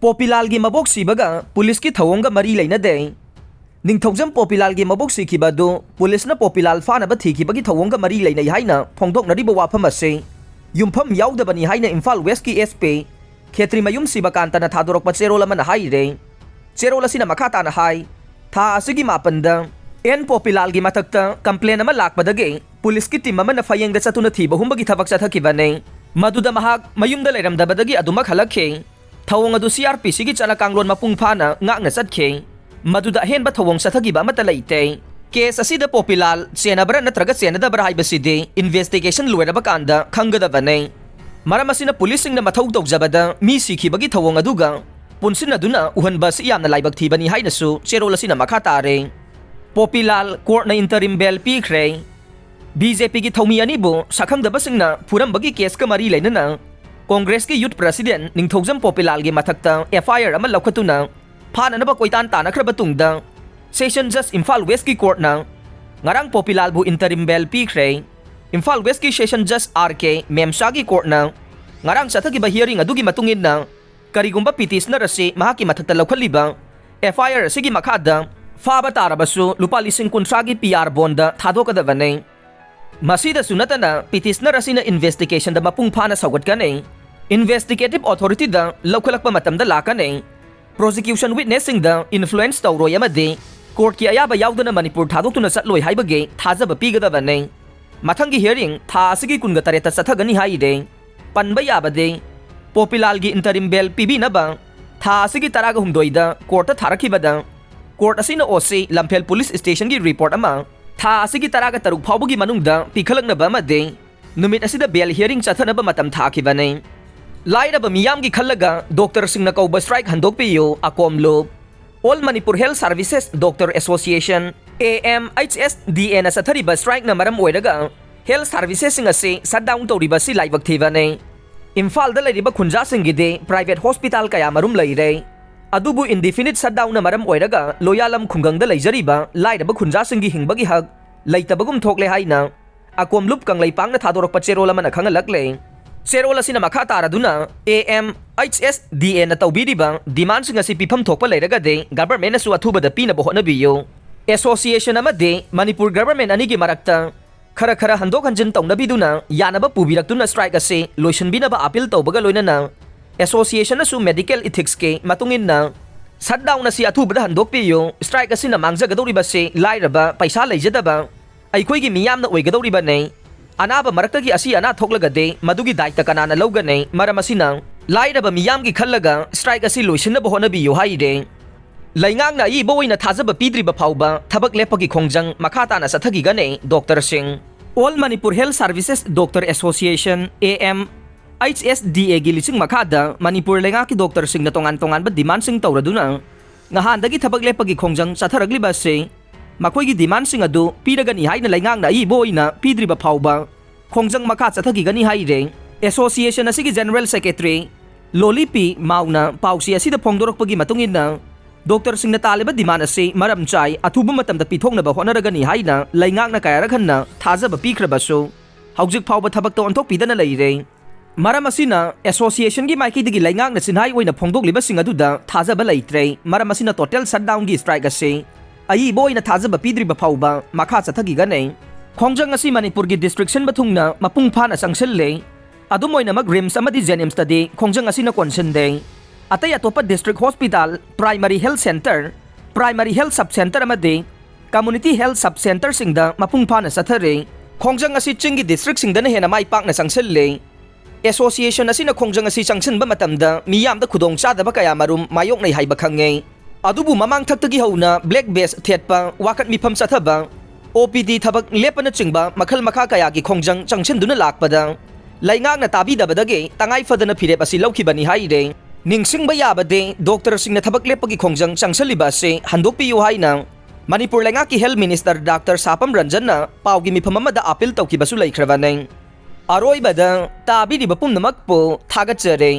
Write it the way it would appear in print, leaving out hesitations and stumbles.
पोपीलाल की मबोक सिबगा पुलिस की थवोंगा मरी लेनदे निंगथौजम पोपीलाल की मबोक सिखिबदु पुलिस न पोपीलाल फानब थीखिबगी थवोंगा मरी लेनै हाइना फोंदोकनरिब वाफम असे युमफम याउदबनी हाइना इम्फाल वेस्ट की एसपी खेत्री मयुम सिबकांतना थादोरकप चेरोल अमना हाइरे चेरोल असिना मखा ताना हाइ था असिगी मापनदा एन पोपीलाल की मथक्ता कंप्लेन अमा लाकपदगे पुलिस की टीम अमना फयेंगदा चतुना थीब हुंबगी थबक चथकिबने मदुदा महाक मयुमदा लेरमदबदगी अदुमक हलखे थवोंग अदु CRPC की चना कांगलोन मपुंग फाना ngakna चतखे मदुदा हेनबा थवोंग चथगिबा अमता लेते केस असिदा पोपीलाल चेनबरा नत्रगा चेनदबरा हाइबसिदे इन्वेस्टिगेशन लोइरबा कांदा खंगदबने मरम असिना पुलिस सिंगना मथौ तौजबदा मी सिखिबगी थवोंग अदुगा पुनसिन अदुना उहनबा सि यामना लाइबक थीबनी हाइनसु चेरोल असिना मखा तारे पोपीलाल कोर्टना इंटरिम बेल पीख्रे बीजेपी की थौमी अनिबु सखंगदबसिंगना फुरमबगी केस का मरी लेनना कांग्रेस की यूथ प्रेसिडेंट निंगथौजम पोपीलाल की मथक्ता FIR अमा लौखतुना फाननबा कोइतान तानखरबा तुंगदा सेशन जज इम्फाल वेस्ट की कोर्टना ngarang पोपीलाल बु इंटरिम बेल पीख्रे इम्फाल वेस्ट की सेशन जज RK मेमसा की कोर्टना ngarang चथगिबा हियरिंग अदुगी मतुंगिना करिगुंबा पिटिशनर असे महाकी मथक्ता लौखलिबा FIR असिगी मखादा फाबा तारबसु लुपा लिसिंग कुंथ्रागी PR बॉन्ड थादोकदबने मसीदसु नतना पिटिशनर असिना इन्वेस्टिगेशन द मपुंग फाना सौगटकने इन्वेस्टिगेटिव अथॉरिटी द लौखलकपा मतमदा लाकने प्रोसिक्यूशन विटनेसिंग द इन्फ्लुएंस तौरोय अमदे कोर्ट की अयाबा याउदना मणिपुर थादोक्तुना चटलोय हाइबगे थाजब पीगदबने मथंगी हियरिंग था असिगी कुनगा तरेता चथगनी हाइदे पनबा याबदे पोपीलाल की इंटरिम बेल पीबीनबा था असिगी तरागा हुमदोइदा कोर्ट थारखिबदा कोर्ट असिना ओसी लम्फेल पुलिस स्टेशन की रिपोर्ट अमा था असिगी तरागा तरुक फाउबगी मनुंगदा पिखलकनबा अमदे नुमित असिदा बेल हियरिंग चथनबा मतम थाखिबने लाइरब मियाम की खल्लगा डॉक्टर सिंगना कौबा स्ट्राइक हंदोकपियो अकोमलो All Manipur Health Services Doctor Association AMHSDA ना सथरिबा स्ट्राइक ना मरम ओइरगा हेल्थ सर्विसेस सिंग असे शटडाउन तौरिबा सि लाइबक थीबने इम्फाल द लेरिबा खुंजा सिंगिदे प्राइवेट हॉस्पिटल कया मरुम लैरे अदुबु इंडिफिनिट शटडाउन ना मरम ओइरगा लोयालम खुंगंग द लैजरिबा लाइरबा खुंजा सिंगी हिंबगी हक लैतबगुम थोकले हाइना अकोमलुप कंगलैपांग ना थादोरकपा चेरोल अमना खंगलकले चेरोल असिना मखा तारदुना AMHSDA ना तौबीरिबा डिमांड सिंग असि पिफम थोकपा लैरगदे गवर्नमेंट नसु अथुबदा पीनबा होनबियो एसोसिएशन अमदे मणिपुर गवर्नमेंट अनिगी मरक्ता खरा खरा हंदोक हंजन तौनबिदुना यानबा पुबिरक्तुना स्ट्राइक असे लोइसनबिनबा अपील तौबगा लोइनना एसोसिएशन असु मेडिकल इथिक्स के मतुंगिनना शटडाउन असि अथुबदा हंदोकपियो स्ट्राइक असिना मांगजगदौरिबसे लाइरबा पैसा लैजदबा अइखोइगी मियामना ओइगदौरिबने अनाबा मरक्तगी असि अना थोकलगदे मदुगी दायित्व कनाना लौगने मरम असिना लाइरबा मियामगी खल्लगा स्ट्राइक असि लोइसनबा होनबियो हाइदे लैंगांगना इबो ओइना थाजबा पीद्रिबा फाउबा थबक लेपगी खोंजंग मखाताना सथगिगने doctor Singh All Manipur Health Services Doctor Association AMHSDA गी लिसिंग मखादा मणिपुर लेंगा की डॉक्टर सिंह ना तोंगान तोंगान डिमांड सिंह तौरदुना ngahanda gi thabak lepagi khongjang chatharagli se makoi gi demand sing adu piragani haina laingang na ibo ina pidriba phauba khongjang makha chathagi gani haire association asigi general secretary lolipi mauna pausi asida phongdorakpagi matungina doctor Singh Taleb demand असे मरम चाय अथुब मतमदा पिथोंगनबा होनरगनी हाइना लैंगांगना कायरखन्ना थाजब पीख्रबसो हौजिक फावबा थबक ओंथोक पिदना लैरे मरम असिना association की माइकीदगी लैंगांगना सिन्हाई ओइना फोंदोकलिबा सिंग अदुदा थाजब लैत्रे मरम असिना total shutdown की strike असे अई बोइना थाजब पीद्रिबा फावबा मखा चथगी गने खोंजंग असि मणिपुर की डिस्ट्रिक्शन बथुंगना मपुंग फाना संगसले अदुम ओइनामक रिम्स अमदि जेनिम्स तदे खोंजंग असिना कोनसनदे अतई अतोप district hospital primary health centre primary health sub centre अमदे कम्युनिटी हेल्थ सब सेंटर सिंगदा मपुंग फाना सथरे खोंजंग असि चिंगी डिस्ट्रिक्ट सिंगदना हेना माइ पाकना संगसले एसोसिएशन असिना खोंजंग असि संगसनबा मतमदा मियामदा खुदोंग चादबा कया मरुम मायोकनै हाइबा खंगे अदुबु ममांग थक्तगी हौना ब्लैक बेस थेटपा वाकट मिफम सथबा OPD थबक लेपना चिंगबा मखल मखा कया की खोंजंग चंगसनदुना लाकपदा लैंगांगना ताबीदबदगे तंगाई फदना फिरेप असि लौखिबनी हाइरे निंगसिंगबा याबदे डॉक्टर सिंह थबक लेपगी खोंजंग चंगसलिबा से हंदोकपियो हाइना मणिपुर लेंगा की health minister doctor Sapam Ranjan पाउगी मिफम अमदा appeal तौखिबसु लैख्रबने अरोइबदा ताबीरिबा पुमनमकपो थागतचरे।